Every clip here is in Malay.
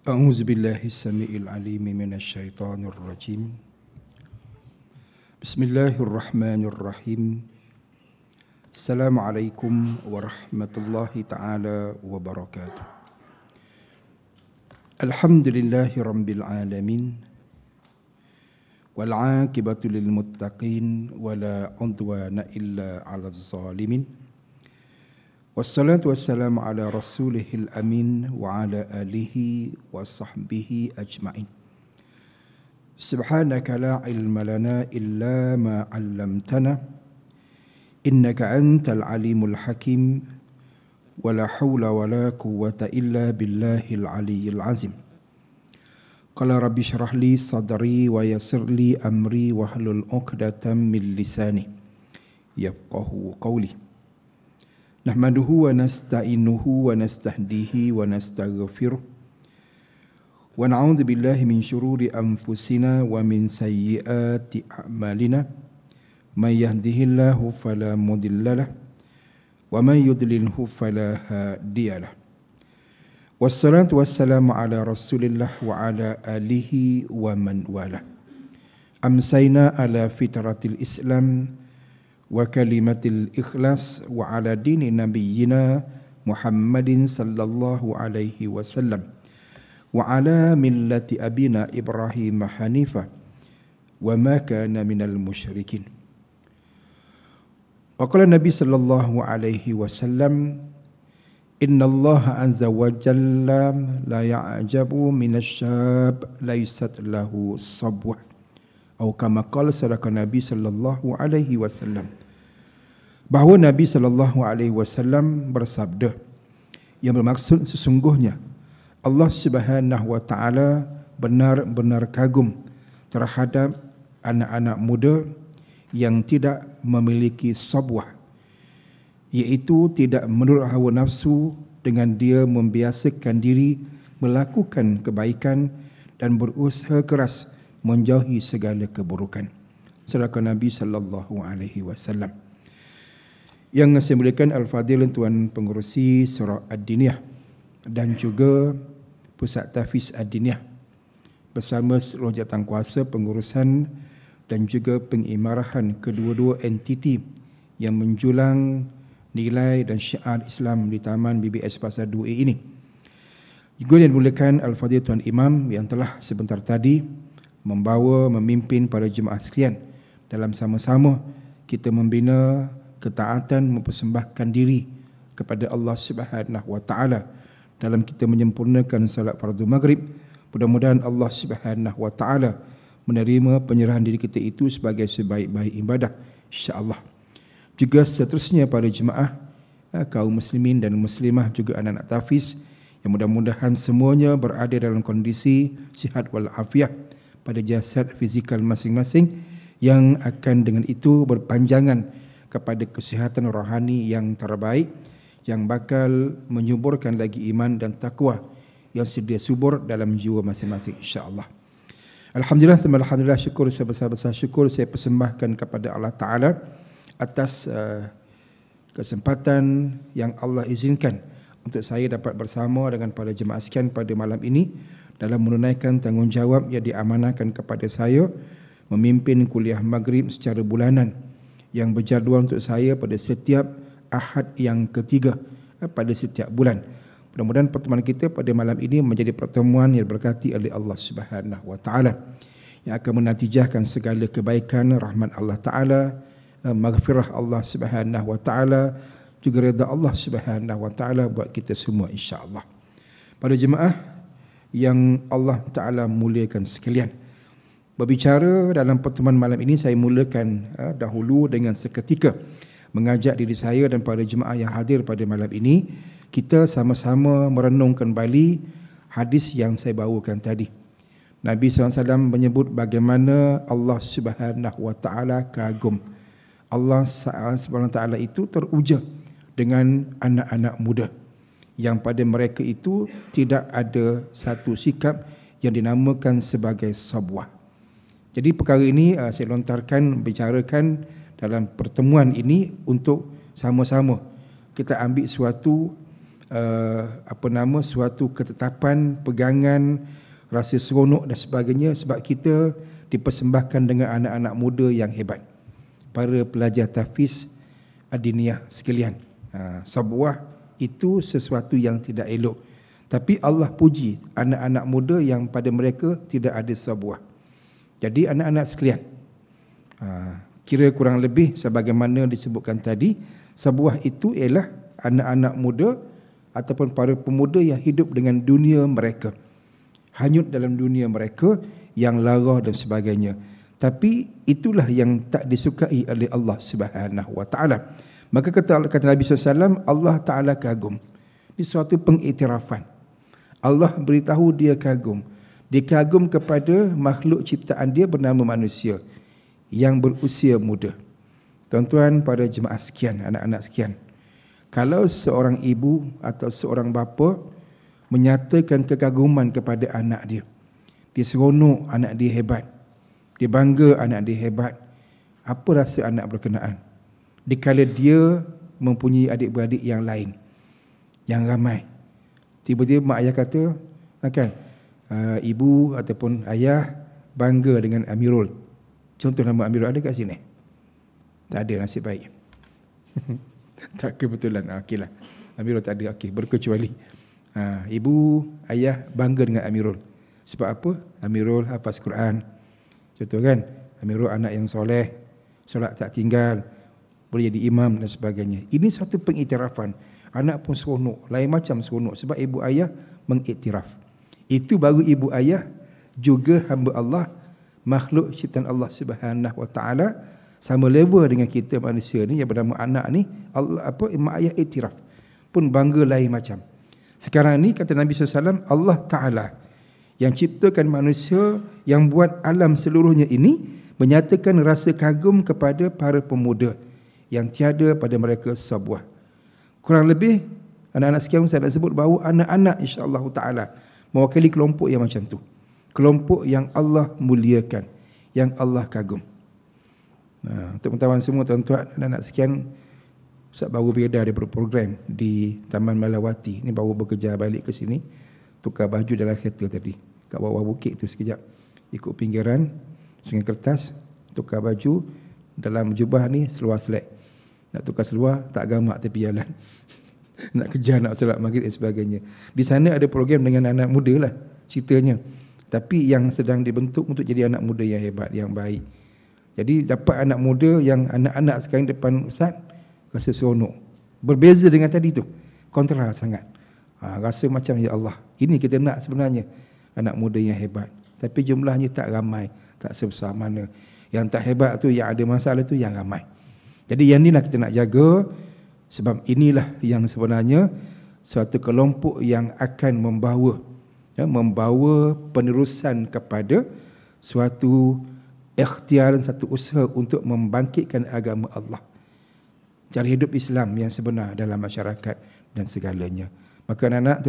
أعوذ بالله السميع العليم من الشيطان الرجيم بسم الله الرحمن الرحيم السلام عليكم ورحمة الله تعالى وبركاته الحمد لله رب العالمين والعاقبة للمتقين ولا عدوان إلا على الظالمين والصلاة والسلام على رسوله الأمين وعلى آله وصحبه أجمعين سبحانك لا علم لنا إلا ما علمتنا إنك أنت العليم الحكيم ولا حول ولا قوة إلا بالله العلي العظيم قال رب اشرح لي صدري ويسر لي أمري واحلل عقدة من لساني يفقهوا قولي نحمده ونستعينه ونستهديه ونستغفره ونعوذ بالله من شرور أنفسنا ومن سيئات أعمالنا من يهده الله فلا مضل له ومن يضلله فلا هادي له والصلاة والسلام على رسول الله وعلى آله ومن والاه أمسينا على فطرة الإسلام وكلمة الإخلاص وعلى دين نبينا محمد صلى الله عليه وسلم وعلى ملة أبينا إبراهيم حنيفا وما كان من المشركين وقال النبي صلى الله عليه وسلم إن الله عز وجل لا يعجب من الشاب ليست له صبوة atau kama qala sadaqan Nabi sallallahu alaihi wasallam, bahawa Nabi sallallahu alaihi wasallam bersabda yang bermaksud sesungguhnya Allah Subhanahu wa taala benar-benar kagum terhadap anak-anak muda yang tidak memiliki sabwah, iaitu tidak menurut hawa nafsu dengan dia membiasakan diri melakukan kebaikan dan berusaha keras menjauhi segala keburukan. Sedangkan Nabi sallallahu alaihi wasallam. Yang saya muliakan Al-Fadhil Tuan Pengerusi Surau Ad-Diniyah dan juga Pusat Tahfiz Ad-Diniyah bersama seluruh jawatankuasa pengurusan dan juga pengimarahan kedua-dua entiti yang menjulang nilai dan syiar Islam di Taman BBS Pasar 2A ini. Juga yang dimuliakan Al-Fadhil Tuan Imam yang telah sebentar tadi memimpin para jemaah sekalian dalam sama-sama kita membina ketaatan, mempersembahkan diri kepada Allah Subhanahu wa taala dalam kita menyempurnakan salat fardu maghrib. Mudah-mudahan Allah Subhanahu wa taala menerima penyerahan diri kita itu sebagai sebaik-baik ibadah, insya-Allah. Juga seterusnya para jemaah kaum muslimin dan muslimah, juga anak-anak tahfiz yang mudah-mudahan semuanya berada dalam kondisi sihat wal afiat pada jasad fizikal masing-masing, yang akan dengan itu berpanjangan kepada kesihatan rohani yang terbaik, yang bakal menyuburkan lagi iman dan takwa yang sedia subur dalam jiwa masing-masing, insya-Allah. Alhamdulillah, alhamdulillah, syukur sebesar-besar syukur saya persembahkan kepada Allah Ta'ala atas kesempatan yang Allah izinkan untuk saya dapat bersama dengan para jemaah sekalian pada malam ini dalam menunaikan tanggungjawab yang diamanahkan kepada saya memimpin kuliah maghrib secara bulanan yang berjadual untuk saya pada setiap Ahad yang ketiga pada setiap bulan. Mudah-mudahan pertemuan kita pada malam ini menjadi pertemuan yang diberkati oleh Allah Subhanahu wa taala, yang akan menatijahkan segala kebaikan, rahmat Allah Taala, maghfirah Allah Subhanahu wa taala, juga redha Allah Subhanahu wa taala buat kita semua, insya-Allah. Para jemaah yang Allah Ta'ala muliakan sekalian, berbicara dalam pertemuan malam ini saya mulakan dahulu dengan seketika mengajak diri saya dan para jemaah yang hadir pada malam ini, kita sama-sama merenung kembali hadis yang saya bawakan tadi. Nabi SAW menyebut bagaimana Allah Subhanahu wa taala kagum. Allah Subhanahu wa taala itu teruja dengan anak-anak muda yang pada mereka itu tidak ada satu sikap yang dinamakan sebagai sabwah. Jadi perkara ini saya lontarkan, bicarakan dalam pertemuan ini untuk sama-sama kita ambil suatu suatu ketetapan, pegangan, rasa seronok dan sebagainya, sebab kita dipersembahkan dengan anak-anak muda yang hebat, para pelajar tahfiz adiniyah sekalian. Sebuah itu sesuatu yang tidak elok, tapi Allah puji anak-anak muda yang pada mereka tidak ada sebuah. Jadi anak-anak sekalian, kira kurang lebih sebagaimana disebutkan tadi, sebuah itu ialah anak-anak muda ataupun para pemuda yang hidup dengan dunia mereka, hanyut dalam dunia mereka yang lara dan sebagainya. Tapi itulah yang tak disukai oleh Allah Subhanahu wa taala. Maka kata Nabi SAW, Allah Taala kagum. Ini suatu pengiktirafan. Allah beritahu dia kagum. Dia kagum kepada makhluk ciptaan dia bernama manusia yang berusia muda. Tuan-tuan, para jemaah sekian, anak-anak sekian, kalau seorang ibu atau seorang bapa menyatakan kekaguman kepada anak dia, dia seronok anak dia hebat, dia bangga anak dia hebat, apa rasa anak berkenaan? Dikala dia mempunyai adik-beradik yang lain, yang ramai, tiba-tiba mak ayah kata, ibu ataupun ayah bangga dengan Amirul. Contoh nama Amirul ada kat sini? Tak ada, nasib baik. Tak kebetulan. Okeylah. Amirul tak ada. Okey, berkecuali ibu, ayah bangga dengan Amirul. Sebab apa? Amirul hafaz Quran. Contoh kan? Amirul anak yang soleh, solat tak tinggal, boleh jadi imam dan sebagainya. Ini satu pengiktirafan. Anak pun seronok, lain macam seronok sebab ibu ayah mengiktiraf. Itu baru ibu ayah juga hamba Allah, makhluk ciptaan Allah Subhanahu wa taala, sama level dengan kita manusia ni yang bernama anak ni. Allah mak ayah iktiraf pun bangga lain macam. Sekarang ni kata Nabi SAW, Allah Taala yang ciptakan manusia, yang buat alam seluruhnya ini, menyatakan rasa kagum kepada para pemuda yang tiada pada mereka sebuah. Kurang lebih anak-anak sekian saya nak sebut bahawa anak-anak insya-Allah Taala mewakili kelompok yang macam tu, kelompok yang Allah muliakan, yang Allah kagum. Untuk pengetahuan semua tuan-tuan dan anak sekian, Ustaz baru beredar daripada program di Taman Melawati. Ini baru bekerja balik ke sini, tukar baju dalam kereta tadi, kat bawah bukit tu sekejap, ikut pinggiran Sungai Kertas, tukar baju dalam jubah ni, seluar selek. Nak tukar seluar, tak gamak tepi jalan. Nak kejar, nak solat maghrib dan sebagainya. Di sana ada program dengan anak muda lah ceritanya, tapi yang sedang dibentuk untuk jadi anak muda yang hebat, yang baik. Jadi dapat anak muda yang anak-anak sekarang depan Ustaz, rasa seronok. Berbeza dengan tadi tu, kontra sangat. Rasa macam ya Allah, ini kita nak sebenarnya, anak muda yang hebat. Tapi jumlahnya tak ramai, tak sebesar mana. Yang tak hebat tu, yang ada masalah tu yang ramai. Jadi yang inilah kita nak jaga, sebab inilah yang sebenarnya suatu kelompok yang akan membawa penerusan kepada suatu ikhtiar, satu usaha untuk membangkitkan agama Allah, cara hidup Islam yang sebenar dalam masyarakat dan segalanya. Maka anak-anak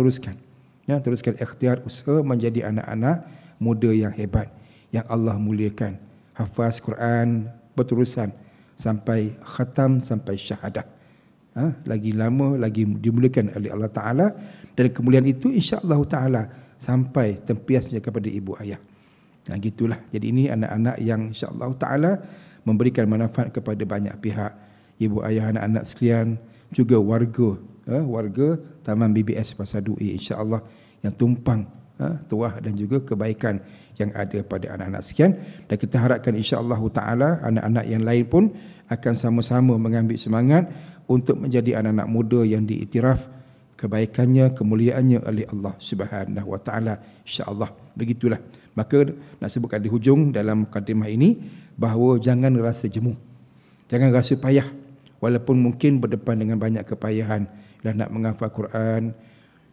teruskan ikhtiar usaha menjadi anak-anak muda yang hebat, yang Allah muliakan, hafaz Quran berterusan sampai khatam, sampai syahadah. Lagi lama lagi dimuliakan oleh Allah Ta'ala, dan kemuliaan itu insya-Allah Ta'ala sampai tempiasnya kepada ibu ayah. Gitulah. Jadi ini anak-anak yang insya-Allah Ta'ala memberikan manfaat kepada banyak pihak. Ibu ayah, anak-anak sekalian, juga warga Taman BBS Pasar 2A insya-Allah yang tumpang tuah dan juga kebaikan yang ada pada anak-anak sekian. Dan kita harapkan insya-Allah Ta'ala anak-anak yang lain pun akan sama-sama mengambil semangat untuk menjadi anak-anak muda yang diiktiraf kebaikannya, kemuliaannya oleh Allah Subhanahu wa taala, insya-Allah. Begitulah. Maka nak sebutkan di hujung dalam mukadimah ini bahawa jangan rasa jemu, jangan rasa payah, walaupun mungkin berdepan dengan banyak kepayahan, nak menghafal Quran,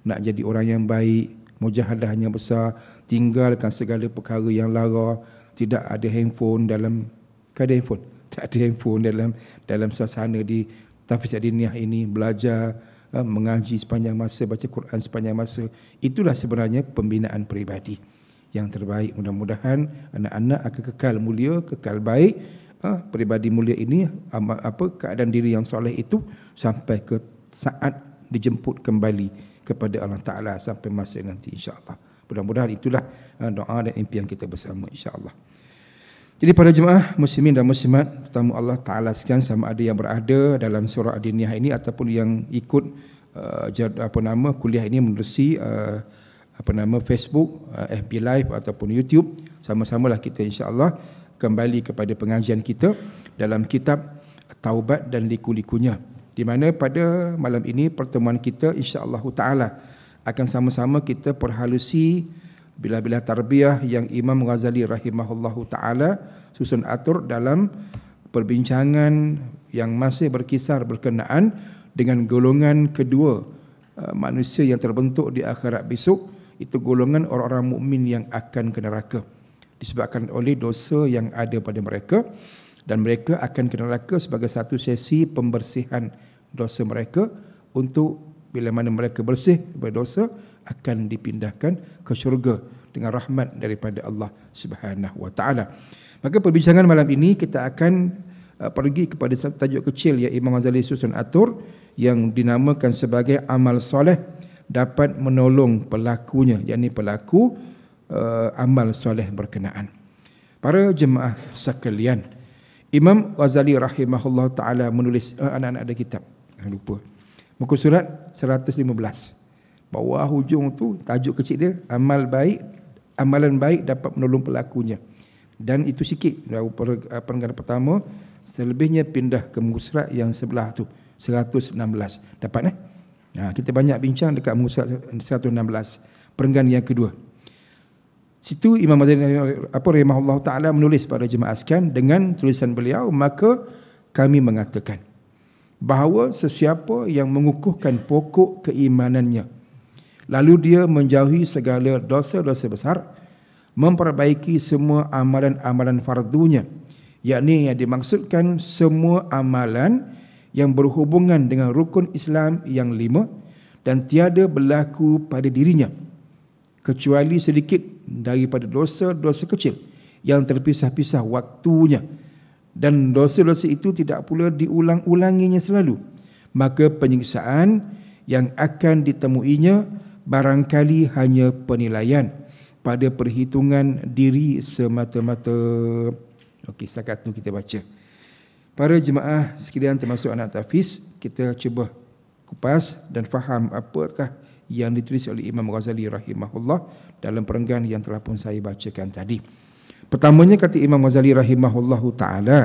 nak jadi orang yang baik, mujahadahnya besar, tinggalkan segala perkara yang lara, tidak ada handphone dalam tak ada handphone dalam suasana di tahfiz adiniyah ini, belajar, mengaji sepanjang masa, baca Quran sepanjang masa. Itulah sebenarnya pembinaan peribadi yang terbaik. Mudah-mudahan anak-anak akan kekal mulia, kekal baik, peribadi mulia ini, keadaan diri yang soleh itu sampai ke saat dijemput kembali kepada Allah Ta'ala sampai masa nanti insya-Allah. Mudah-mudahan itulah doa dan impian kita bersama insya-Allah. Jadi para jemaah muslimin dan muslimat, pertama Allah Ta'ala sekalian, sama ada yang berada dalam surah Ad-Diniyah ini ataupun yang ikut kuliah ini menerusi Facebook, FB Live ataupun YouTube, sama-samalah kita insya-Allah kembali kepada pengajian kita dalam kitab Taubat dan Liku-likunya, di mana pada malam ini pertemuan kita insya-Allah Ta'ala akan sama-sama kita perhalusi bila-bila tarbiyah yang Imam Ghazali rahimahullahu ta'ala susun atur dalam perbincangan yang masih berkisar berkenaan dengan golongan kedua manusia yang terbentuk di akhirat besok, itu golongan orang-orang mukmin yang akan ke neraka disebabkan oleh dosa yang ada pada mereka, dan mereka akan ke neraka sebagai satu sesi pembersihan dosa mereka untuk bila mana mereka bersih berdosa akan dipindahkan ke syurga dengan rahmat daripada Allah Subhanahu wa taala. Maka perbincangan malam ini kita akan pergi kepada satu tajuk kecil yang Imam Ghazali susun atur yang dinamakan sebagai amal soleh dapat menolong pelakunya, yakni pelaku amal soleh berkenaan. Para jemaah sekalian, Imam Ghazali rahimahullah taala menulis, anak-anak ada kitab, lupa, muka surat 115. Bawah hujung tu tajuk kecil dia, amalan baik dapat menolong pelakunya. Dan itu sikit perenggan pertama, selebihnya pindah ke muka surat yang sebelah tu 116. Dapat kita banyak bincang dekat muka surat 116, perenggan yang kedua. Situ Imam rahimahullah taala menulis pada jemaah sekalian dengan tulisan beliau, maka kami mengatakan bahawa sesiapa yang mengukuhkan pokok keimanannya lalu dia menjauhi segala dosa-dosa besar, memperbaiki semua amalan-amalan fardunya, yakni yang dimaksudkan semua amalan yang berhubungan dengan rukun Islam yang 5 dan tiada berlaku pada dirinya kecuali sedikit daripada dosa-dosa kecil yang terpisah-pisah waktunya, dan dosa-dosa itu tidak pula diulang-ulanginya selalu, maka penyiksaan yang akan ditemuinya barangkali hanya penilaian pada perhitungan diri semata-mata. Okey, setakat itu kita baca. Para jemaah sekalian termasuk anak tahfiz, kita cuba kupas dan faham apakah yang ditulis oleh Imam Ghazali rahimahullah dalam perenggan yang telah pun saya bacakan tadi. Pertamanya kata Imam Ghazali rahimahullah ta'ala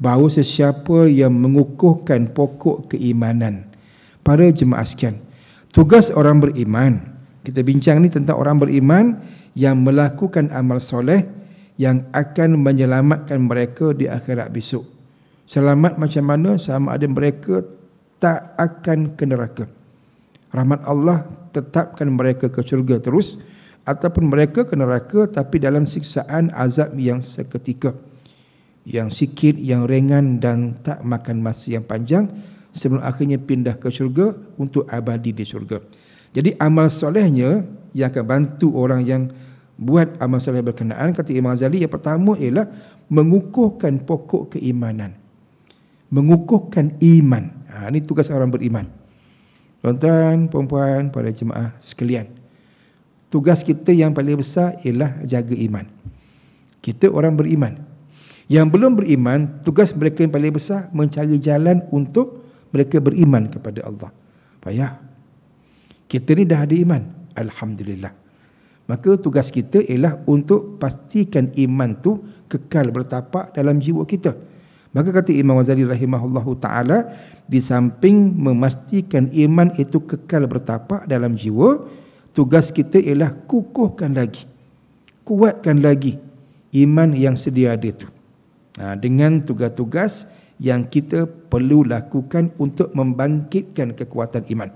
bahawa sesiapa yang mengukuhkan pokok keimanan. Para jemaah sekalian, tugas orang beriman, kita bincang ni tentang orang beriman yang melakukan amal soleh yang akan menyelamatkan mereka di akhirat besok. Selamat macam mana? Sama ada mereka tak akan ke neraka, rahmat Allah tetapkan mereka ke syurga terus, ataupun mereka ke neraka tapi dalam siksaan azab yang seketika, yang sikit, yang ringan dan tak makan masa yang panjang sebelum akhirnya pindah ke syurga untuk abadi di syurga. Jadi amal solehnya yang akan bantu orang yang buat amal soleh berkenaan, kata Imam Ghazali, yang pertama ialah mengukuhkan pokok keimanan, mengukuhkan iman. Ini tugas orang beriman. Tuan-tuan, puan-puan, para jemaah sekalian, tugas kita yang paling besar ialah jaga iman. Kita orang beriman. Yang belum beriman, tugas mereka yang paling besar mencari jalan untuk mereka beriman kepada Allah. Payah. Kita ni dah ada iman, alhamdulillah. Maka tugas kita ialah untuk pastikan iman tu kekal bertapak dalam jiwa kita. Maka kata Imam Ghazali rahimahullahu ta'ala, di samping memastikan iman itu kekal bertapak dalam jiwa, tugas kita ialah kukuhkan lagi, kuatkan lagi iman yang sedia ada itu, dengan tugas-tugas yang kita perlu lakukan untuk membangkitkan kekuatan iman.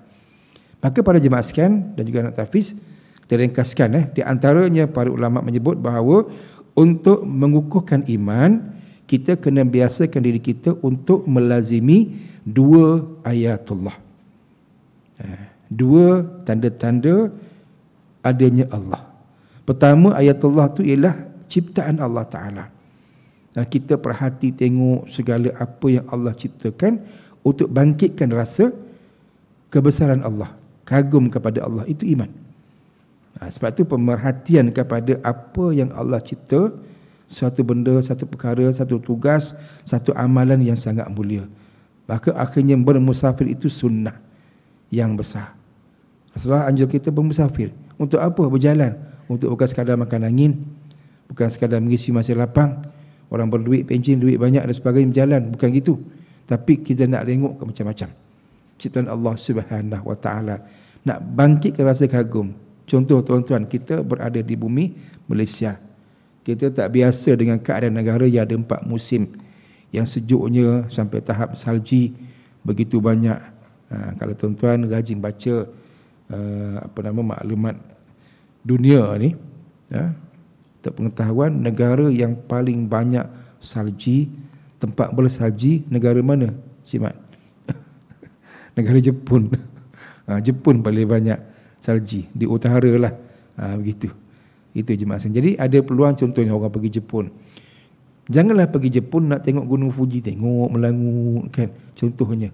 Maka para jemaah sekalian dan juga anak tahfiz, kita ringkaskan di antaranya para ulama menyebut bahawa untuk mengukuhkan iman, kita kena biasakan diri kita untuk melazimi dua ayatullah, dua tanda-tanda adanya Allah. Pertama, ayatullah itu ialah ciptaan Allah Ta'ala. Kita perhati tengok segala apa yang Allah ciptakan untuk bangkitkan rasa kebesaran Allah, kagum kepada Allah, itu iman. Sebab itu pemerhatian kepada apa yang Allah cipta, suatu benda, satu perkara, satu tugas, satu amalan yang sangat mulia. Maka akhirnya bermusafir itu sunnah yang besar. Rasulullah anjur kita bermusafir. Untuk apa? Berjalan. Untuk bukan sekadar makan angin, bukan sekadar mengisi masa lapang, orang berduit, pencin, duit banyak dan sebagainya, berjalan. Bukan gitu. Tapi kita nak tengok ke macam-macam ciptaan Allah Subhanahu Wa Taala, nak bangkitkan rasa kagum. Contoh tuan-tuan, kita berada di bumi Malaysia. Kita tak biasa dengan keadaan negara yang ada 4 musim, yang sejuknya sampai tahap salji begitu banyak. Kalau tuan-tuan rajin baca maklumat dunia ni, untuk pengetahuan, negara yang paling banyak salji, tempat bersalji, negara mana, Cik Mat? Negara Jepun. Jepun paling banyak salji, di utara lah. Begitu. Itu je maksudnya. Jadi ada peluang, contohnya orang pergi Jepun. Janganlah pergi Jepun nak tengok Gunung Fuji, tengok melangut kan. Contohnya.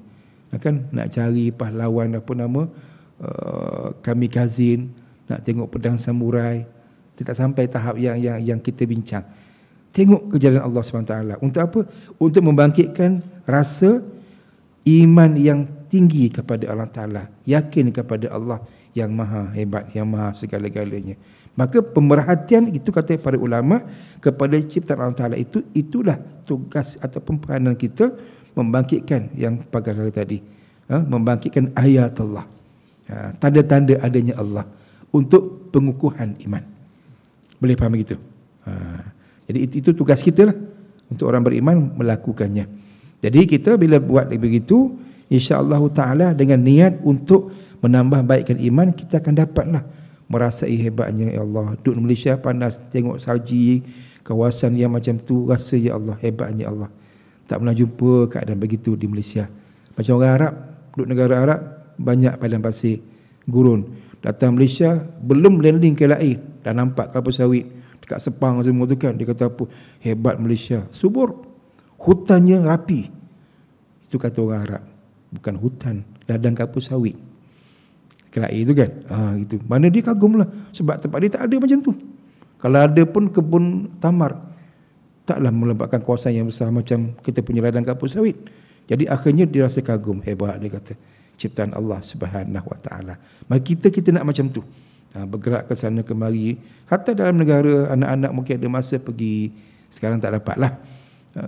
Kan nak cari pahlawan kamikaze, nak tengok pedang samurai. Dia tak sampai tahap yang kita bincang. Tengok kejayaan Allah SWT. Untuk apa? Untuk membangkitkan rasa iman yang tinggi kepada Allah Ta'ala. Yakin kepada Allah yang maha hebat, yang maha segala-galanya. Maka pemerhatian itu, kata para ulama, kepada ciptaan Allah Ta'ala itulah tugas ataupun peranan kita membangkitkan yang perkara tadi. Membangkitkan ayat Allah. Tanda-tanda adanya Allah untuk pengukuhan iman. Boleh faham begitu? Jadi itu tugas kita lah, untuk orang beriman melakukannya. Jadi kita bila buat begitu, insya-Allah Ta'ala dengan niat untuk menambah baikkan iman, kita akan dapatlah merasai hebatnya. Ya Allah, duduk di Malaysia panas, tengok salji, kawasan yang macam tu, rasa ya Allah, hebatnya Allah. Tak pernah jumpa keadaan begitu di Malaysia. Macam orang Arab, duduk negara Arab, banyak padang pasir, gurun. Datang Malaysia, belum landing ke air, dah nampak kelapa sawit dekat Sepang semua tu kan. Dia kata apa? Hebat Malaysia. Subur. Hutannya rapi. Itu kata orang Arab. Bukan hutan, ladang kelapa sawit. Kelai itu kan. Gitu. Mana dia kagum lah. Sebab tempat dia tak ada macam tu. Kalau ada pun kebun tamar, taklah melebatkan kawasan yang besar macam kita punya ladang kelapa sawit. Jadi akhirnya dia rasa kagum, hebat dia kata, ciptaan Allah Subhanahu Wa Taala. Maka kita nak macam tu. Bergerak ke sana kemari. Hatta dalam negara, anak-anak mungkin ada masa pergi, sekarang tak dapatlah,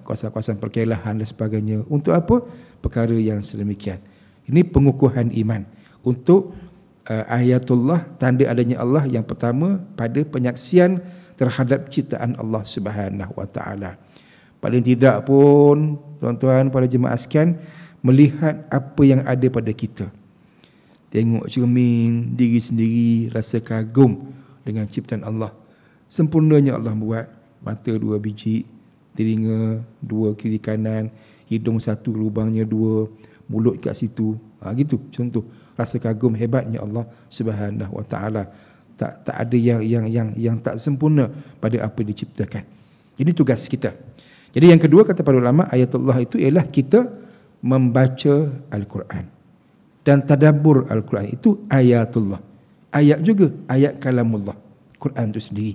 kawasan-kawasan perkelahan dan sebagainya. Untuk apa? Perkara yang sedemikian. Ini pengukuhan iman. Untuk ayatullah, tanda adanya Allah yang pertama pada penyaksian terhadap ciptaan Allah Subhanahu Wa Taala. Paling tidak pun tuan-tuan, para jemaah sekalian, melihat apa yang ada pada kita. Tengok cermin diri sendiri, rasa kagum dengan ciptaan Allah. Sempurnanya Allah buat. Mata 2 biji, telinga 2 kiri kanan, hidung 1, lubangnya 2, mulut kat situ. Gitu contoh. Rasa kagum hebatnya Allah Subhanahu Wa Taala. Tak ada yang tak sempurna pada apa diciptakan. Ini tugas kita. Jadi yang kedua, kata para ulama, ayatullah itu ialah kita membaca Al-Quran dan tadabbur Al-Quran. Itu ayatullah. Ayat juga, ayat kalamullah, Quran itu sendiri.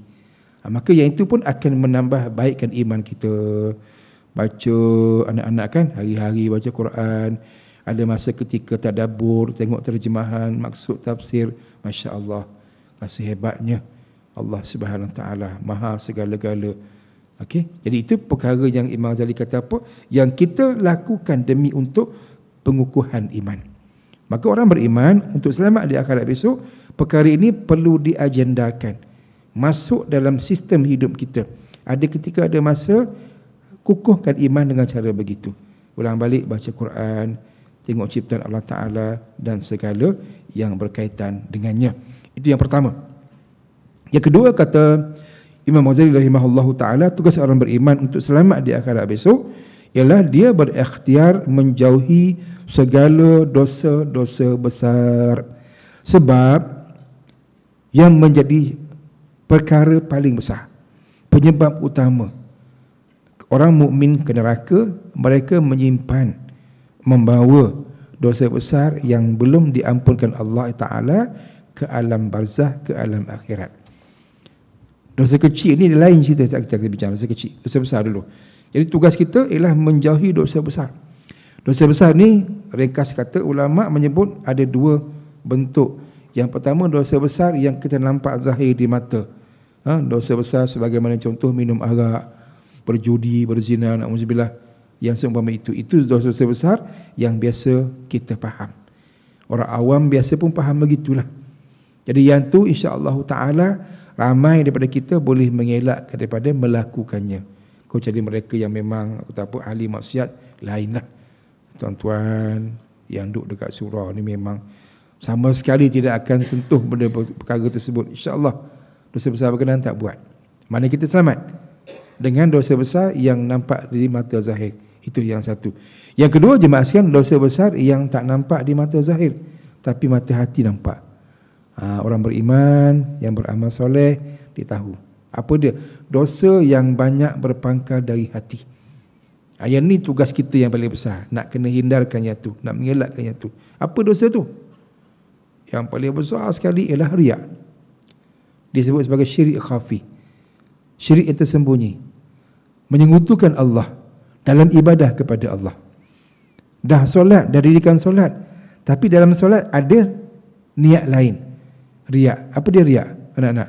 Maka yang itu pun akan menambah baikkan iman kita. Baca, anak-anak kan hari-hari baca Quran, ada masa ketika tadabbur, tengok terjemahan, maksud tafsir. Masya Allah, rasa hebatnya Allah Subhanahu Wa Taala, maha segala-gala. Okey, jadi itu perkara yang Imam Ghazali kata apa? Yang kita lakukan demi untuk pengukuhan iman. Maka orang beriman untuk selamat di akhirat besok, perkara ini perlu diagendakan, masuk dalam sistem hidup kita. Ada ketika ada masa kukuhkan iman dengan cara begitu. Ulang balik baca Quran, tengok ciptaan Allah Ta'ala dan segala yang berkaitan dengannya. Itu yang pertama. Yang kedua, kata Imam Ghazali rahimahullahu ta'ala, tugas orang beriman untuk selamat di akhirat besok ialah dia berikhtiar menjauhi segala dosa-dosa besar. Sebab yang menjadi perkara paling besar, penyebab utama orang mukmin ke neraka, mereka menyimpan, membawa dosa besar yang belum diampunkan Allah Ta'ala ke alam barzah, ke alam akhirat. Dosa kecil ni lain cerita, kita akan bincang dosa kecil, dosa besar dulu. Jadi tugas kita ialah menjauhi dosa besar. Dosa besar ni, ringkas kata ulama menyebut ada dua bentuk. Yang pertama, dosa besar yang kita nampak zahir di mata. Dosa besar sebagaimana contoh minum arak, berjudi, berzina, na'udzubillah, yang seumpama itu dosa besar yang biasa kita faham. Orang awam biasa pun faham begitulah. Jadi yang tu insya-Allah Ta'ala ramai daripada kita boleh mengelak daripada melakukannya. Kau jadi mereka yang memang apa ahli maksiat lainlah. Tuan-tuan yang duduk dekat surau ni memang sama sekali tidak akan sentuh benda perkara tersebut. InsyaAllah dosa besar berkenaan tak buat. Mana kita selamat dengan dosa besar yang nampak di mata zahir. Itu yang satu. Yang kedua, jemaah sekalian, dosa besar yang tak nampak di mata zahir tapi mata hati nampak. Orang beriman yang beramal soleh dia tahu. Apa dia? Dosa yang banyak berpangkal dari hati. Yang ni tugas kita yang paling besar. Nak kena hindarkan yang tu, nak mengelakkan yang tu. Apa dosa tu? Yang paling besar sekali ialah riak. Disebut sebagai syirik khafi. Syirik yang tersembunyi. Menyekutukan Allah dalam ibadah kepada Allah. Dah solat, dah dirikan solat, tapi dalam solat ada niat lain. Riak. Apa dia riak, anak-anak?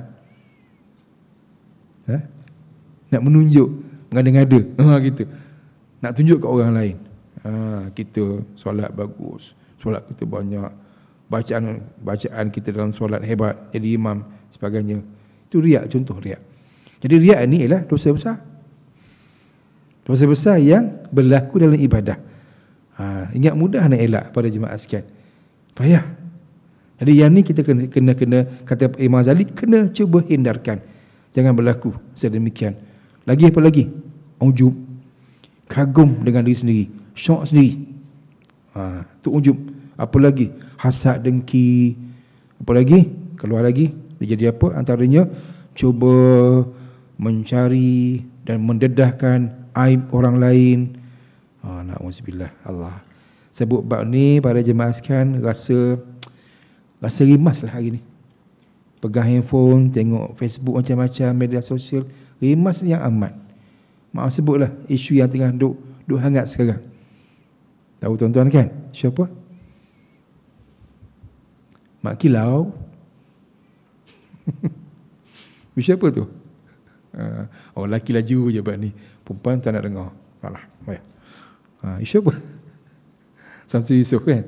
Nak menunjuk, mengada-ngada, gitu. Nak tunjuk ke orang lain. Kita solat bagus, solat kita banyak, bacaan kita dalam solat hebat, jadi imam sebagainya. Itu riak, contoh riak. Jadi riak ni ialah dosa besar. Dosa besar yang berlaku dalam ibadah. Ingat mudah nak elak pada jemaah sekalian. Payah. Jadi yang ni kita kena kata Imam Ghazali, kena cuba hindarkan. Jangan berlaku sedemikian. Lagi apa lagi? Ujub. Kagum dengan diri sendiri. Syok sendiri. Tu ujub. Apa lagi? Hasad, dengki. Apa lagi? Keluar lagi. Dia jadi apa? Antaranya cuba mencari dan mendedahkan aib orang lain. Na'udzubillah. Allah sebut bab ni pada jemaah sekalian, rasa rimas lah hari ni. Pegang handphone, tengok Facebook macam-macam, media sosial, rimas yang amat. Maaf sebutlah isu yang tengah duk hangat sekarang. Tahu tuan-tuan kan? Siapa? Mak Kilau. Siapa tu? Lelaki laju je bab ni. Perempuan tak nak dengar. Alah, baik. Isu apa? Samsul Yusof kan?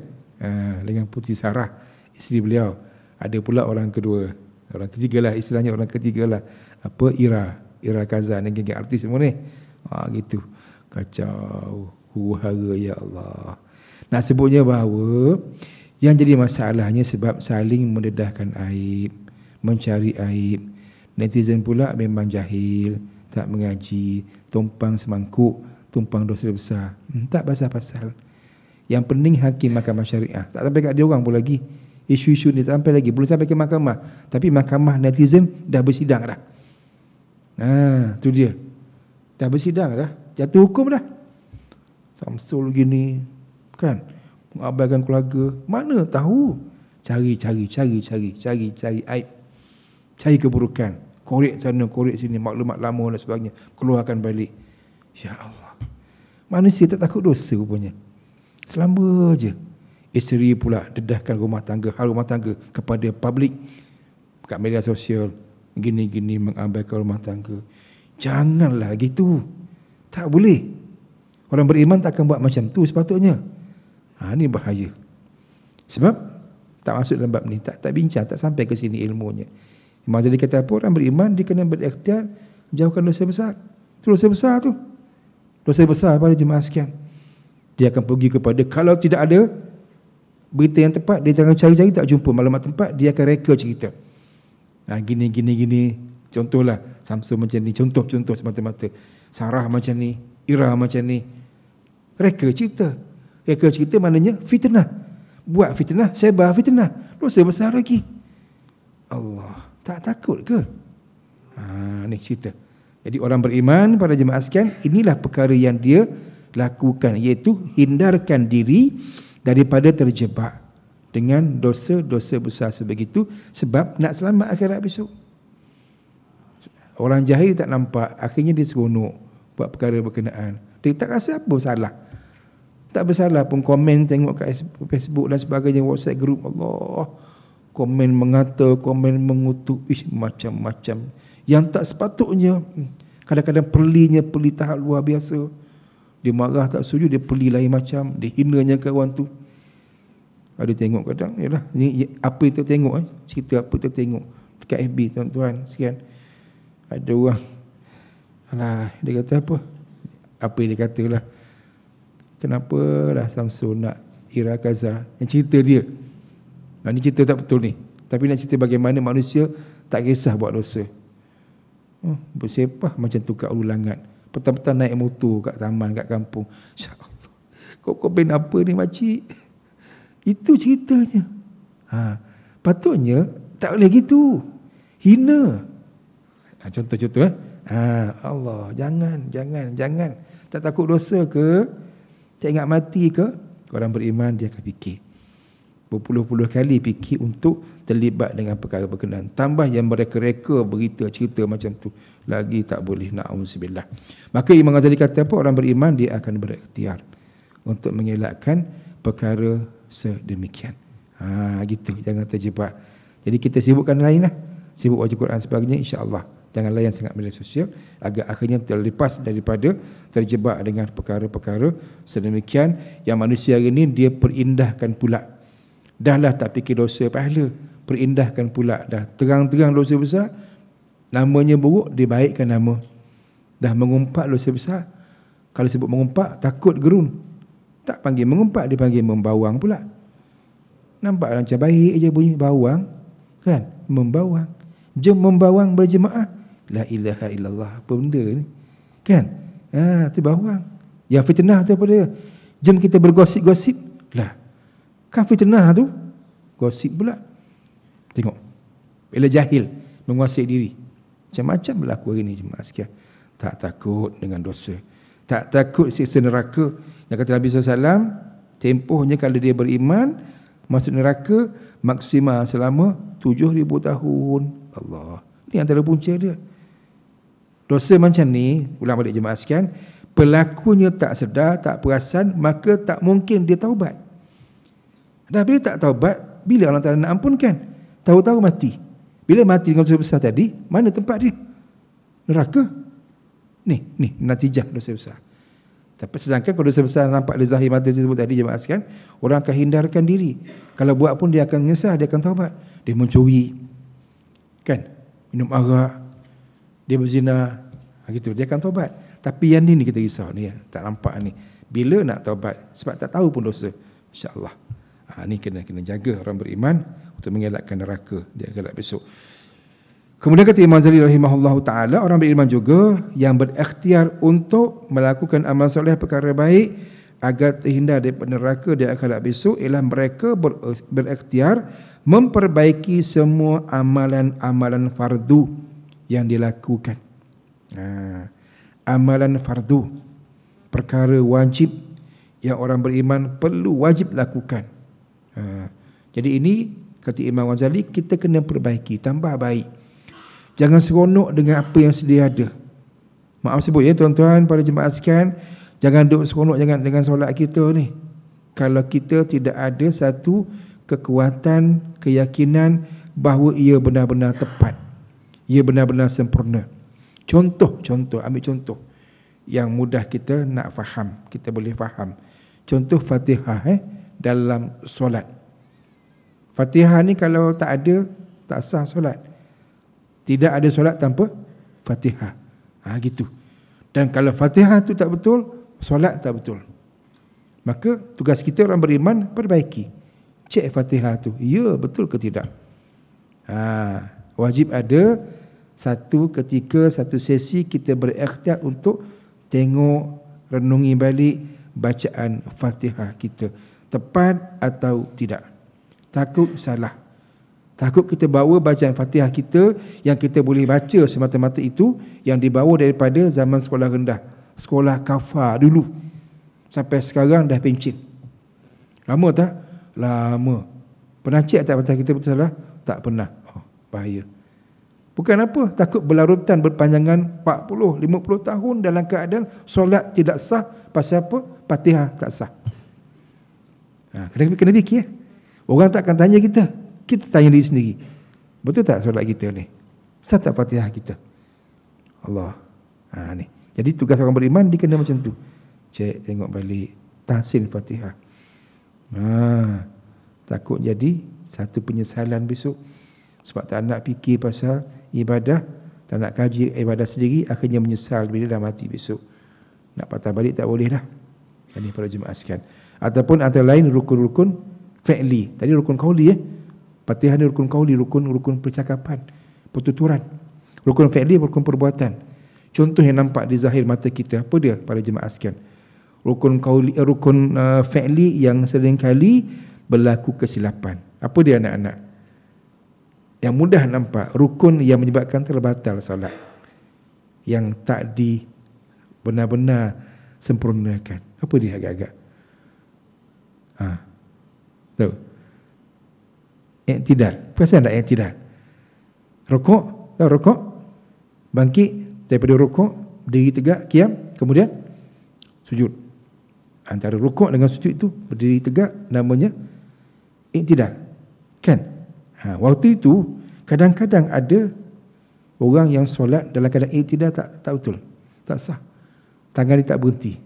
Dengan Puteri Sarah, isteri beliau. Ada pula orang kedua. Orang ketiga lah, istilahnya orang ketiga lah. Apa? Ira Kazan, geng-geng artis semua ni. Gitu. Kacau. Huru-hara, ya Allah. Nak sebutnya bahawa yang jadi masalahnya sebab saling mendedahkan aib, mencari aib. Netizen pula memang jahil, tak mengaji, tumpang semangkuk, tumpang dosa besar. Tak pasal-pasal. Yang penting hakim mahkamah syariah. Tak sampai kat dia orang pun lagi. Isu-isu ni tak sampai lagi. Belum sampai ke mahkamah. Tapi mahkamah netizen dah bersidang dah. Tu dia. Dah bersidang dah. Jatuh hukum dah. Samsul gini. Kan? Mengabaikan keluarga. Mana tahu? Cari aib. Cari keburukan. Korek sana, korek sini, maklumat lama dan sebagainya. Keluarkan balik. Ya Allah. Manusia tak takut dosa rupanya. Selamba je. Isteri pula dedahkan rumah tangga, hal rumah tangga kepada publik, kat media sosial. Gini-gini mengabaikan rumah tangga. Janganlah gitu. Tak boleh. Orang beriman tak akan buat macam tu sepatutnya. Ni bahaya. Sebab tak masuk dalam bab ni. Tak bincang, tak sampai ke sini ilmunya. Imam Ghazali kata apa? Orang beriman dia kena berikhtiar jauhkan dosa besar. Itu dosa besar tu. Dosa besar pada jemaah sekalian. Dia akan pergi kepada, kalau tidak ada berita yang tepat, dia akan cari-cari tak jumpa maklumat tempat, dia akan reka cerita. Gini. Contohlah Samsul macam ni, contoh semata-mata. Sarah macam ni, Ira macam ni. Reka cerita. Reka cerita maknanya fitnah. Buat fitnah, sebar fitnah. Dosa besar lagi. Allah, tak takut ke? Ni cerita. Jadi orang beriman pada jemaah sekalian, inilah perkara yang dia lakukan, iaitu hindarkan diri daripada terjebak dengan dosa-dosa besar sebegitu, sebab nak selamat akhirat besok. Orang jahil tak nampak, akhirnya dia seronok buat perkara berkenaan. Dia tak rasa apa salah. Tak bersalah pun komen tengok kat Facebook dan sebagainya, WhatsApp group, Allah, komen mengata, komen mengutuk, macam-macam yang tak sepatutnya. Kadang-kadang peli tahap luar biasa. Dia marah tak setuju, dia peli lain macam, dia hinanya kawan tu. Ada tengok kadang, yalah, ni apa kita tengok, cerita apa kita tengok dekat FB tuan-tuan sekian. Ada orang, alah, dia kata apa yang dia kata lah, kenapa lah Samsul nak Ira Kaza, yang cerita dia. Ni cerita tak betul ni, tapi nak cerita bagaimana manusia tak kisah buat dosa. Bersepah macam tu kat ulangan, petang-petang naik motor kat taman, kat kampung. InsyaAllah, kau komen apa ni makcik? Itu ceritanya. Patutnya tak boleh gitu, hina. Contoh-contoh Allah, jangan. Tak takut dosa ke? Tak ingat mati ke? Orang beriman dia akan fikir berpuluh-puluh kali, fikir untuk terlibat dengan perkara berkenaan. Tambah yang mereka-reka berita cerita macam tu, lagi tak boleh, na'udzubillah. Maka Imam Ghazali kata apa? Orang beriman dia akan berikhtiar untuk mengelakkan perkara sedemikian. Gitu, jangan terjebak. Jadi kita sibukkan lain lah, sibuk baca Quran sebagainya, insya-Allah. Jangan layan sangat media sosial agar akhirnya terlepas daripada terjebak dengan perkara-perkara sedemikian yang manusia hari ini dia perindahkan pula. Dahlah tak fikir dosa pahala, perindahkan pula. Dah terang-terang dosa besar, namanya buruk, dibaikkan nama. Dah mengumpat dosa besar, kalau sebut mengumpat takut gerun, tak panggil mengumpat, dipanggil membawang pula. Nampak macam baik je bunyi bawang, kan? Membawang. Jom membawang berjemaah. La ilaha illallah, apa benda ni? Kan? Tu bawang. Yang fitnah tu apa dia? Jom kita bergosip-gosip. Lah, kan fitnah tu gosip pula. Tengok, bila jahil menguasai diri, macam-macam berlaku hari ni jemaah sekalian. Tak takut dengan dosa, tak takut siksa neraka. Yang kata Nabi SAW, tempohnya kalau dia beriman masuk neraka maksimal selama 7,000 tahun. Allah, ni antara punca dia. Dosa macam ni, ulang balik jemaah sekalian, pelakunya tak sedar, tak perasan, maka tak mungkin dia taubat. Dah bila tak taubat, bila Allah Ta'ala nak ampunkan? Tahu-tahu mati. Bila mati dengan dosa besar tadi, mana tempat dia? Neraka. Ni natijah dosa besar. Tapi sedangkan kalau dosa besar nampak di zahir mata saya sebut tadi jemaah sekalian, orang akan hindarkan diri. Kalau buat pun dia akan menyesal, dia akan taubat. Dia mencuri, kan? Minum arak, dia berzina, gitu, dia akan taubat. Tapi yang ni kita risau ni, tak nampak ni. Bila nak taubat? Sebab tak tahu pun dosa. InsyaAllah. Ni kena jaga orang beriman untuk mengelakkan neraka di akhirat besok. Kemudian kata Imam Ghazali rahimahullahu taala, orang beriman juga yang berikhtiar untuk melakukan amal soleh perkara baik agar terhindar daripada neraka di akhirat besok ialah mereka berikhtiar memperbaiki semua amalan-amalan fardu yang dilakukan. Amalan fardu, perkara wajib yang orang beriman perlu wajib lakukan. Jadi ini kata Imam Ghazali, kita kena perbaiki, tambah baik. Jangan seronok dengan apa yang sedia ada. Maaf sebut ya tuan-tuan, para jemaah sekalian, jangan duduk seronok jangan dengan solat kita ni, kalau kita tidak ada satu kekuatan, keyakinan bahawa ia benar-benar tepat, ia benar-benar sempurna. Contoh, ambil contoh yang mudah kita nak faham, kita boleh faham. Contoh Fatihah dalam solat. Fatihah ni kalau tak ada, tak sah solat. Tidak ada solat tanpa Fatihah. Gitu. Dan kalau Fatihah tu tak betul, solat tak betul. Maka tugas kita orang beriman perbaiki. Cek Fatihah tu, ya betul ke tidak. Wajib ada satu ketika, satu sesi kita berikhtiar untuk tengok, renungi balik bacaan Fatihah kita, tepat atau tidak. Takut salah, takut kita bawa bacaan Fatihah kita yang kita boleh baca semata-mata itu yang dibawa daripada zaman sekolah rendah, sekolah kafar dulu, sampai sekarang dah pencet. Lama tak? Lama. Pernah cek tak Fatihah kita betul salah? Tak pernah. Oh, bahaya. Bukan apa, takut berlarutan berpanjangan 40, 50 tahun dalam keadaan solat tidak sah. Pasal apa? Fatihah tak sah. Kena fikir. Orang tak akan tanya kita. Kita tanya diri sendiri. Betul tak solat kita ni? Sah tak Fatihah kita? Allah. Ni. Jadi tugas orang beriman dia kena macam tu. Cek, tengok balik. Tahsin Fatihah. Takut jadi satu penyesalan besok. Sebab tak nak fikir pasal ibadah, tak nak kaji ibadah sendiri, akhirnya menyesal bila dah mati besok. Nak patah balik tak boleh dah. Ini para jemaah sekalian. Ataupun antara lain rukun-rukun fi'li. Tadi rukun qauli Fatihah ni rukun qauli, rukun percakapan, pertuturan. Rukun fi'li, rukun perbuatan. Contoh yang nampak di zahir mata kita, apa dia para jemaah sekalian? Rukun qauli, rukun fi'li yang seringkali berlaku kesilapan. Apa dia anak-anak? Yang mudah nampak, rukun yang menyebabkan terbatal salat, yang tak di benar-benar sempurnakan. Apa dia agak-agak? Tahu? I'tidal. Perasan tak i'tidal? Rukuk, tahu rukuk? Bangkit daripada rukuk, berdiri tegak, qiyam, kemudian sujud. Antara rukuk dengan sujud itu berdiri tegak namanya i'tidal. Kan? Waktu itu kadang-kadang ada orang yang solat dalam keadaan i'tidal tak betul, tak sah. Tangan dia tak berhenti.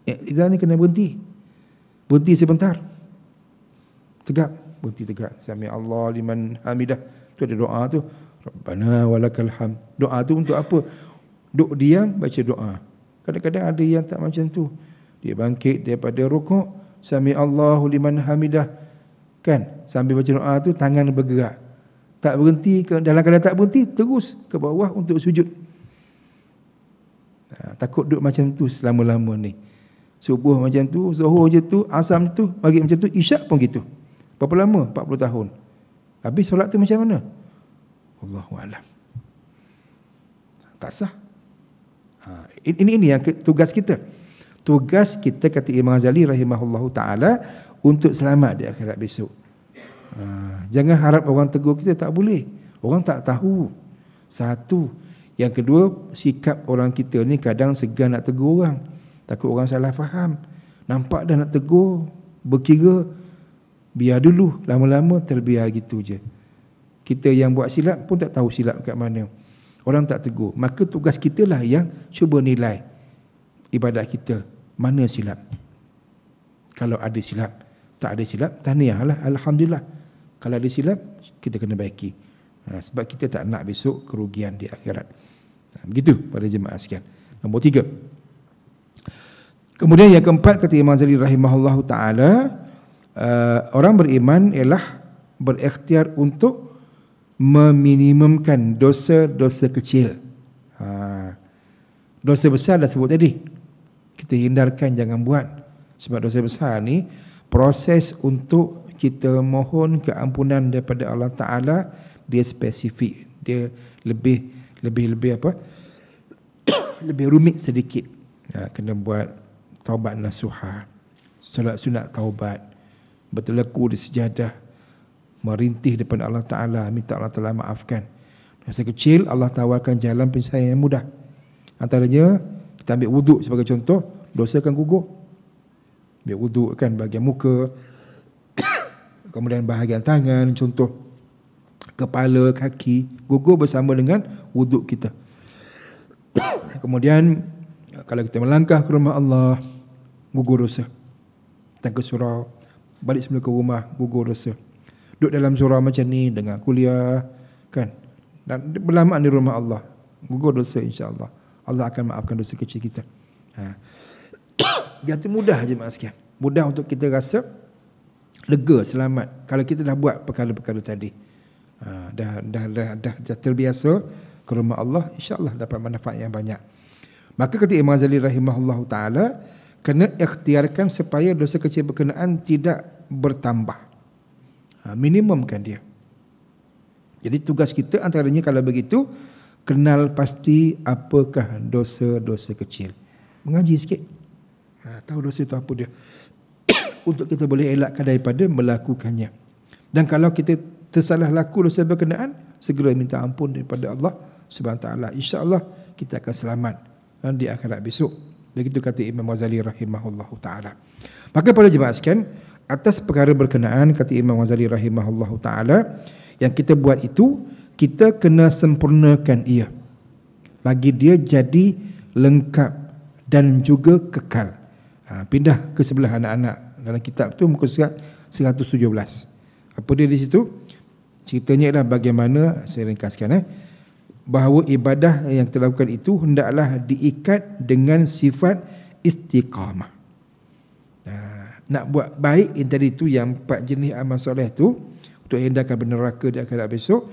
I'tidal ni kena berhenti. Berhenti sebentar. Tegak, berhenti tegak. Sami Allah liman hamidah. Tu ada doa tu. Rabbana walakal hamd. Doa tu untuk apa? Duk diam baca doa. Kadang-kadang ada yang tak macam tu. Dia bangkit daripada rukuk, sami Allahu liman hamidah. Kan? Sambil baca doa tu tangan bergerak. Tak berhenti, dalam keadaan tak berhenti terus ke bawah untuk sujud. Takut duduk macam tu selama-lama ni. Subuh macam tu, zuhur je tu, asar macam tu, maghrib macam tu, isyak pun gitu. Berapa lama? 40 tahun. Habis solat tu macam mana? Allahualam. Tak sah. Ini yang tugas kita. Tugas kita, kata Imam Ghazali rahimahullahu ta'ala, untuk selamat di akhirat besok. Jangan harap orang tegur kita, tak boleh. Orang tak tahu. Satu. Yang kedua, sikap orang kita ni kadang segan nak tegur orang. Takut orang salah faham. Nampak dah nak tegur, berkira, biar dulu. Lama-lama terbiar gitu je. Kita yang buat silap pun tak tahu silap kat mana. Orang tak tegur. Maka tugas kita lah yang cuba nilai ibadat kita. Mana silap? Kalau ada silap, tak ada silap, tahniahlah, alhamdulillah. Kalau ada silap, kita kena baiki. Sebab kita tak nak besok kerugian di akhirat. Begitu pada jemaah sekalian. Nombor 3. Kemudian yang keempat, kata Imam Ghazali rahimahullahu ta'ala, orang beriman ialah berikhtiar untuk meminimumkan dosa-dosa kecil. Dosa besar dah sebut tadi, kita hindarkan, jangan buat. Sebab dosa besar ni proses untuk kita mohon keampunan daripada Allah Ta'ala, dia spesifik, dia lebih apa? Lebih rumit sedikit. Kena buat taubat nasuha, solat sunat taubat, berteleku di sejadah, merintih depan Allah Ta'ala, minta Allah Ta'ala maafkan. Dosa kecil Allah tawarkan jalan penyelesaian yang mudah. Antaranya kita ambil wuduk sebagai contoh, dosa akan gugur. Ambil wuduk kan bahagian muka, kemudian bahagian tangan, contoh kepala, kaki, gugur bersama dengan wuduk kita. Kemudian kalau kita melangkah ke rumah Allah, gugur dosa. Datang ke surau, balik semula ke rumah, gugur dosa. Duduk dalam surau macam ni dengan kuliah kan, dan berlamaan di rumah Allah, gugur dosa, insya-Allah. Allah akan maafkan dosa kecil kita. Itu mudah je mak sekian. Mudah untuk kita rasa lega, selamat kalau kita dah buat perkara-perkara tadi. Dah terbiasa ke rumah Allah, insya-Allah dapat manfaat yang banyak. Maka kata Imam Ghazali rahimahullahu taala, kena ikhtiarkan supaya dosa kecil berkenaan tidak bertambah. Minimumkan dia. Jadi tugas kita antaranya kalau begitu, kenal pasti apakah dosa-dosa kecil. Mengaji sikit. Tahu dosa itu apa dia. untuk kita boleh elakkan daripada melakukannya. Dan kalau kita tersalah laku dosa berkenaan, segera minta ampun daripada Allah Subhanahu taala. Insya-Allah kita akan selamat di akhirat besok. Begitu kata Imam Ghazali rahimahullahu taala. Maka para jemaah sekalian, atas perkara berkenaan kata Imam Ghazali rahimahullahu taala, yang kita buat itu kita kena sempurnakan ia bagi dia jadi lengkap dan juga kekal. Pindah ke sebelah anak-anak dalam kitab tu muka surat 117. Apa dia di situ? Ceritanya adalah bagaimana, saya ringkaskan bahawa ibadah yang kita lakukan itu hendaklah diikat dengan sifat istiqamah. Nak buat baik yang tadi tu, yang 4 jenis amal soleh tu untuk hindarkan benda neraka di akhirat besok,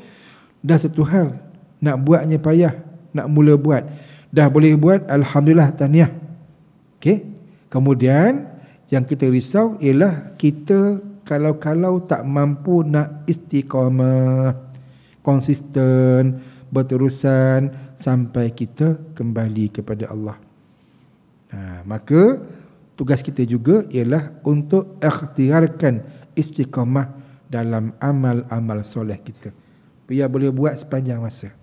dah satu hal. Nak buatnya payah, nak mula buat, dah boleh buat, alhamdulillah, tahniah. Okey. Kemudian yang kita risau ialah kita kalau tak mampu nak istiqamah, konsisten, berterusan sampai kita kembali kepada Allah. Maka tugas kita juga ialah untuk ikhtiarkan istiqamah dalam amal-amal soleh kita, biar boleh buat sepanjang masa.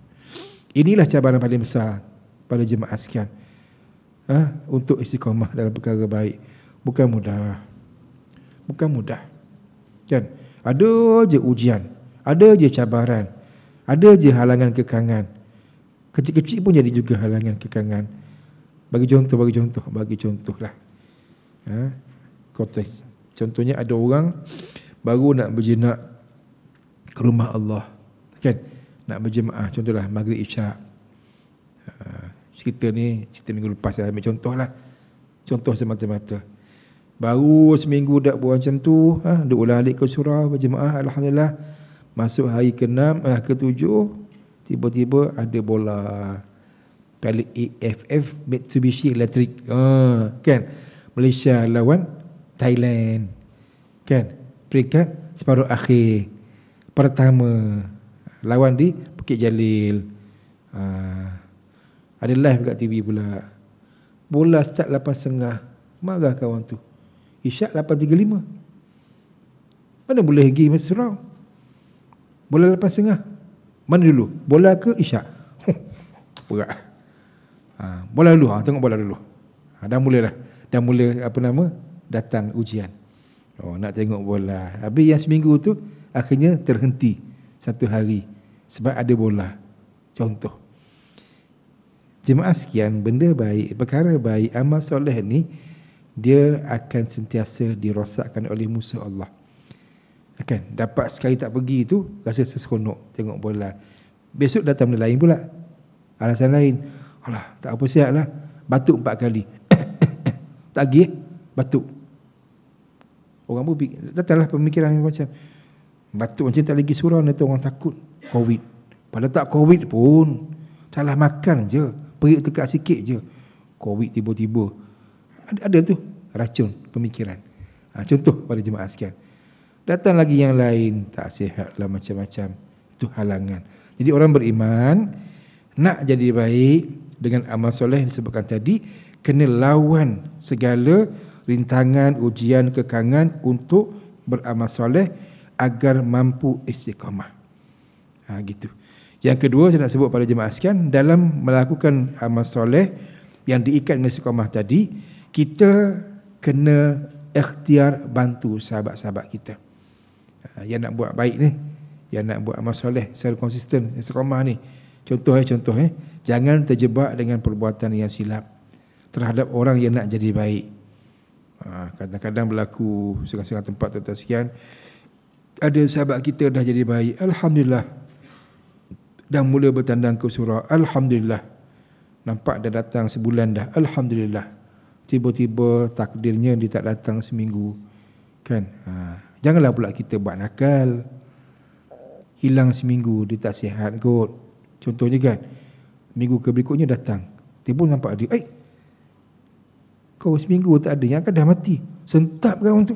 Inilah cabaran paling besar pada jemaah sekalian, untuk istiqamah dalam perkara baik. Bukan mudah, kan? Ada je ujian, ada je cabaran, ada je halangan kekangan. Kecil-kecil pun jadi juga halangan kekangan. Bagi contoh lah. Konteks. Contohnya ada orang baru nak berjenak ke rumah Allah, kan? Nak berjemaah, contohlah maghrib isyak. Cerita minggu lepas saya ambil contoh lah. Contoh semata-mata. Baru seminggu dah buat macam tu, duk ulang alik ke surau berjemaah, alhamdulillah. Masuk hari ke-6, ke-7, tiba-tiba ada bola Piala AFF Mitsubishi Electric, kan? Malaysia lawan Thailand, kan? Peringkat separuh akhir pertama, lawan di Bukit Jalil. Ada live kat TV pula. Bola start 8.30. Marah kawan tu. Isyak 8.35. Mana boleh pergi masuk surau? Bola 8.30. Mana dulu? Bola ke isyak? Berat. Bola dulu. Tengok bola dulu. Dah mula datang ujian. Nak tengok bola. Habis yang seminggu tu akhirnya terhenti satu hari sebab ada bola. Contoh. Jemaah sekian, benda baik, perkara baik, amal soleh ni dia akan sentiasa dirosakkan oleh musuh Allah. Kan? Dapat sekali tak pergi tu rasa seseronok tengok bola. Besok datang benda lain pula. Alasan lain. Alah, tak apa sihat lah. Batuk 4 kali. Tak pergi, batuk. Orang pun datanglah pemikiran yang macam batuk macam tak lagi surau, nanti orang takut COVID. Padahal tak COVID pun, salah makan je, perut tekak sikit je, COVID tiba-tiba. Ada tu racun pemikiran. Contoh pada jemaah sekalian. Datang lagi yang lain, tak sihat lah, macam-macam. Itu halangan. Jadi orang beriman nak jadi baik dengan amal soleh yang disebutkan tadi, kena lawan segala rintangan, ujian, kekangan untuk beramal soleh agar mampu istiqamah. Gitu. Yang kedua saya nak sebut pada jemaah sekalian, dalam melakukan amal soleh yang diikat dengan istiqamah tadi, kita kena ikhtiar bantu sahabat-sahabat kita. Yang nak buat baik ni, yang nak buat amal soleh secara konsisten, istiqamah ni. Contoh, jangan terjebak dengan perbuatan yang silap terhadap orang yang nak jadi baik. Kadang-kadang berlaku setengah-setengah tempat tuan-tuan sekian, ada sahabat kita dah jadi baik, alhamdulillah, dah mula bertandang ke surau, alhamdulillah, nampak dah datang sebulan dah, alhamdulillah. Tiba-tiba takdirnya dia tak datang seminggu, kan? Janganlah pula kita buat nakal, hilang seminggu, dia tak sihat kot. Contohnya kan, minggu ke berikutnya datang, tiba nampak dia, kau seminggu tak ada, yang akan dah mati. Sentap kawan tu.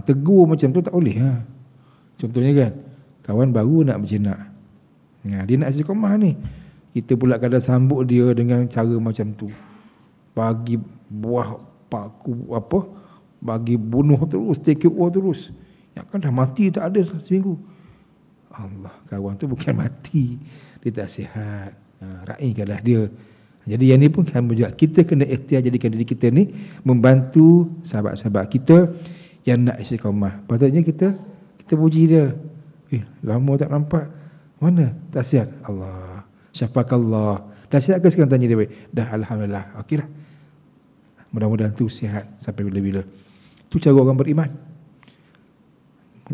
Tegur macam tu tak boleh. Contohnya kan, kawan baru nak berjenak, dia nak istiqamah ni, kita pula kadang sambut dia dengan cara macam tu, bagi buah paku bagi bunuh terus, take over terus. Yang kan dah mati tak ada seminggu. Allah, kawan tu bukan mati, dia tak sihat. Raikanlah dia. Jadi yang ni pun sama juga. Kita kena ikhtiar jadikan diri kita ni membantu sahabat-sahabat kita yang nak istiqamah. Patutnya kita puji dia. Lama tak nampak. Mana? Tak sihat. Allah, syafakallah. Dah sihat ke sekarang? Tanya dia. Dah, alhamdulillah. Okeylah. Mudah-mudahan tu sihat sampai bila-bila. Tu cara orang beriman.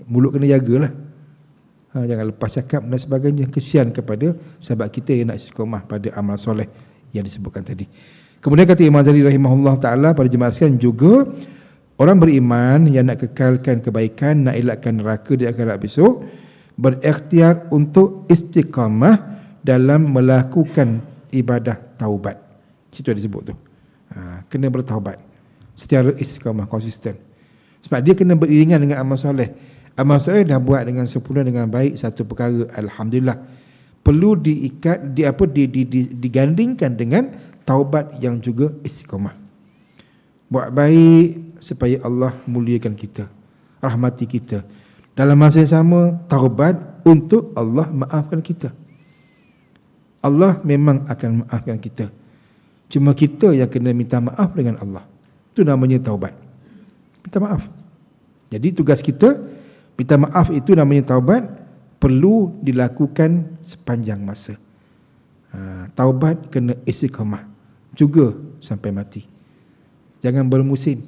Mulut kena jagalah. Jangan lepas cakap dan sebagainya. Kesian kepada sahabat kita yang nak istiqamah pada amal soleh yang disebutkan tadi. Kemudian kata Imam Ghazali rahimahullah ta'ala, pada jemaah sekalian juga, orang beriman yang nak kekalkan kebaikan, nak elakkan neraka di akhirat besok, berikhtiar untuk istiqamah dalam melakukan ibadah taubat. Situ ada disebut tu. Kena bertaubat secara istiqamah, konsisten. Sebab dia kena beriringan dengan amal soleh. Amal soleh dah buat dengan sempurna, dengan baik, satu perkara, alhamdulillah. Perlu diikat, digandingkan dengan taubat yang juga istiqamah. Buat baik supaya Allah muliakan kita, rahmati kita. Dalam masa yang sama, taubat untuk Allah maafkan kita. Allah memang akan maafkan kita. Cuma kita yang kena minta maaf dengan Allah. Itu namanya taubat. Minta maaf. Jadi tugas kita, minta maaf itu namanya taubat, perlu dilakukan sepanjang masa. Taubat kena istiqamah juga sampai mati. Jangan bermusim.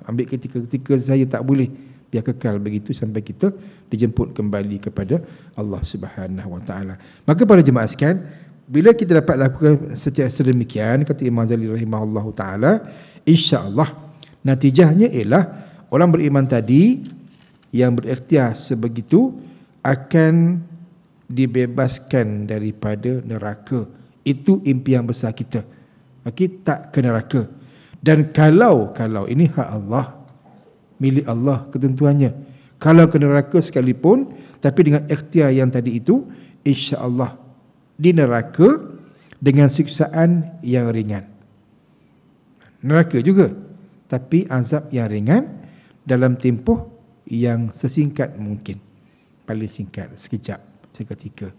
Ambil ketika saya tak boleh, biar kekal begitu sampai kita dijemput kembali kepada Allah Subhanahu Wa Taala. Maka para jemaah sekalian, bila kita dapat lakukan secara sedemikian, kata Imam Ghazali rahimahullahu taala, insya-Allah natijahnya ialah orang beriman tadi yang berikhtiar sebegitu akan dibebaskan daripada neraka. Itu impian besar kita. Okey, tak ke neraka. Dan kalau ini hak Allah, milik Allah ketentuannya. Kalau ke neraka sekalipun, tapi dengan ikhtiar yang tadi itu, insya-Allah di neraka dengan siksaan yang ringan. Neraka juga, tapi azab yang ringan dalam tempoh yang sesingkat mungkin. Paling singkat, sekejap, seketika.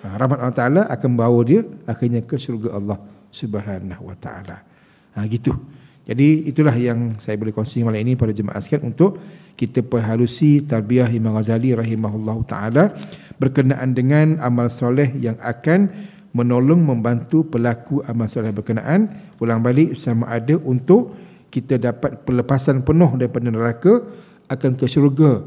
Rahmat Allah Ta'ala akan bawa dia akhirnya ke syurga Allah Subhanahu Wa Ta'ala. Gitu. Jadi itulah yang saya boleh kongsi malam ini pada jemaah sekalian, untuk kita perhalusi tarbiyah Imam Ghazali rahimahullahu taala berkenaan dengan amal soleh yang akan menolong membantu pelaku amal soleh berkenaan. Ulang balik, sama ada untuk kita dapat pelepasan penuh daripada neraka, akan ke syurga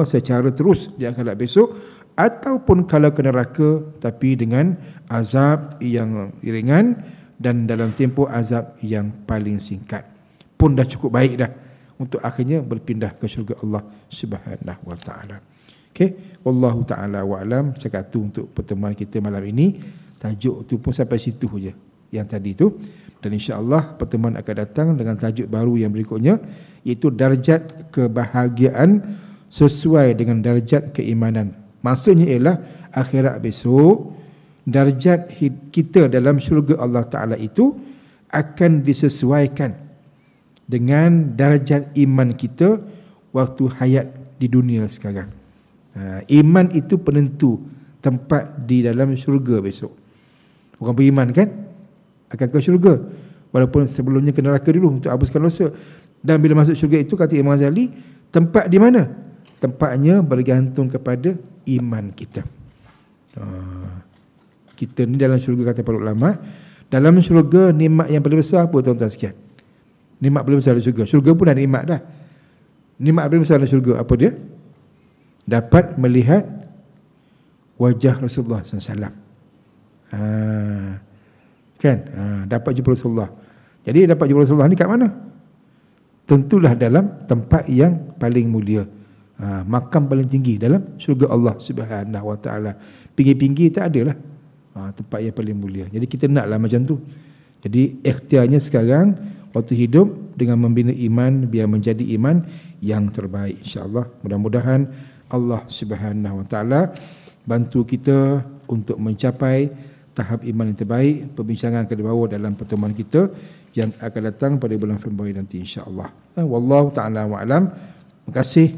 secara terus di akhirat besok, ataupun kalau ke neraka tapi dengan azab yang ringan dan dalam tempoh azab yang paling singkat, pun dah cukup baik dah untuk akhirnya berpindah ke syurga Allah Subhanahu Wa Taala. Okey, wallahu taala wa alam. Cakap tu untuk pertemuan kita malam ini. Tajuk tu pun sampai situ je yang tadi tu, dan insya-Allah pertemuan akan datang dengan tajuk baru yang berikutnya, iaitu darjat kebahagiaan sesuai dengan darjat keimanan. Maksudnya ialah akhirat besok, darjat kita dalam syurga Allah Ta'ala itu akan disesuaikan dengan darjat iman kita waktu hayat di dunia sekarang. Iman itu penentu tempat di dalam syurga besok. Orang beriman kan akan ke syurga, walaupun sebelumnya ke neraka dulu untuk hapuskan dosa. Dan bila masuk syurga itu, kata Imam Ghazali, tempat di mana? Tempatnya bergantung kepada iman kita. Kita ni dalam syurga, kata para ulama, dalam syurga nikmat yang paling besar apa tuan-tuan sekalian? Nikmat paling besar dalam syurga. Syurga pun ada nikmat dah. Nikmat paling besar dalam syurga apa dia? Dapat melihat wajah Rasulullah SAW. Dapat jumpa Rasulullah. Jadi dapat jumpa Rasulullah ni kat mana? Tentulah dalam tempat yang paling mulia, makam paling tinggi dalam syurga Allah Subhanahu Wa Taala. Pinggir-pinggir tak adalah tempat yang paling mulia. Jadi kita naklah macam tu. Jadi ikhtiarnya sekarang waktu hidup dengan membina iman, biar menjadi iman yang terbaik, insya-Allah. Mudah-mudahan Allah Subhanahu Wa Taala bantu kita untuk mencapai tahap iman yang terbaik. Perbincangan akan dibawa dalam pertemuan kita yang akan datang pada bulan Februari nanti insya-Allah. Wallahu taala wa'lam. Terima kasih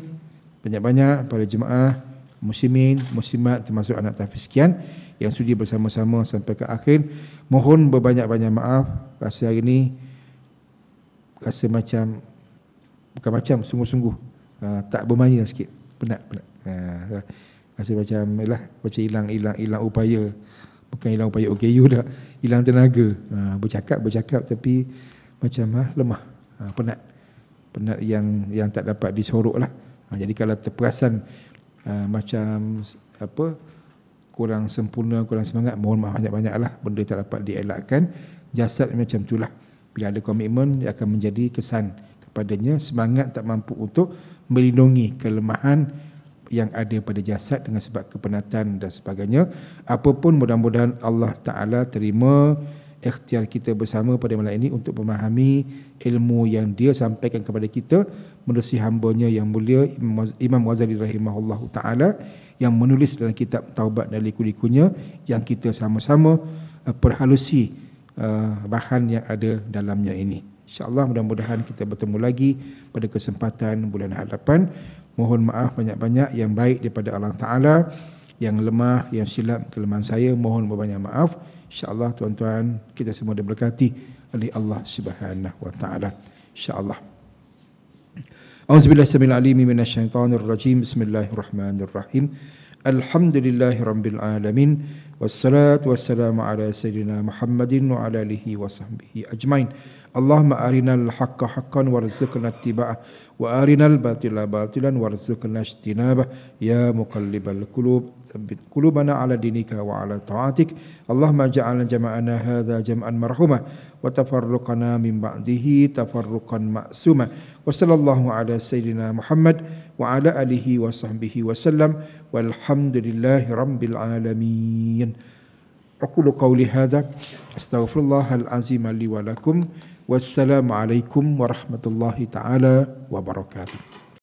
banyak-banyak pada jemaah muslimin, muslimat termasuk anak tahfiz sekian yang sudi bersama-sama sampai ke akhir. Mohon berbanyak-banyak maaf rasa hari ini rasa macam bukan macam sungguh-sungguh tak bermaya sikit, penat. Rasa macam macam hilang upaya. Bukan hilang upaya OKU dah, hilang tenaga. Bercakap tapi macam lemah, penat yang tak dapat disorok lah. Jadi kalau terperasan macam kurang sempurna, kurang semangat, mohon maaf banyak-banyak lah. Benda tak dapat dielakkan. Jasad macam itulah, bila ada komitmen dia akan menjadi kesan kepadanya. Semangat tak mampu untuk melindungi kelemahan yang ada pada jasad dengan sebab kepenatan dan sebagainya. Apapun, mudah-mudahan Allah Ta'ala terima ikhtiar kita bersama pada malam ini untuk memahami ilmu yang dia sampaikan kepada kita menerusi hambanya yang mulia Imam Ghazali rahimahullah Ta'ala yang menulis dalam kitab Taubat dan Liku-likunya, yang kita sama-sama perhalusi bahan yang ada dalamnya ini. InsyaAllah mudah-mudahan kita bertemu lagi pada kesempatan bulan hadapan. Mohon maaf banyak-banyak yang baik daripada Allah Ta'ala, yang lemah, yang silap kelemahan saya, mohon berbanyak maaf. InsyaAllah tuan-tuan kita semua diberkati oleh Allah Subhanahu wa Ta'ala. InsyaAllah. Auzubillahi samil alimi minasyaitonir rajim. Bismillahirrahmanirrahim. Alhamdulillahi rabbil alamin. Wassalatu wassalamu ala sayyidina Muhammadin wa ala alihi wa sahbihi ajmain. Allahumma arinal haqqa haqqan warzuqna ittiba'ah wa arinal batila batilan warzuqna ijtinabah ya muqallibal qulub tsabbit qulubana ala dinika wa ala ta'atik. Allahumma ja'alna jama'ana hadza jam'an marhuma wa tafarruqana min ba'dihi tafarruqan ma'suma. Wa sallallahu ala sayyidina Muhammad wa ala alihi wa sahbihi wa sallam walhamdulillahi rabbil alamin. Aqulu qawli hadza astaghfirullahal azim li wa lakum. Wassalamualaikum warahmatullahi taala wabarakatuh.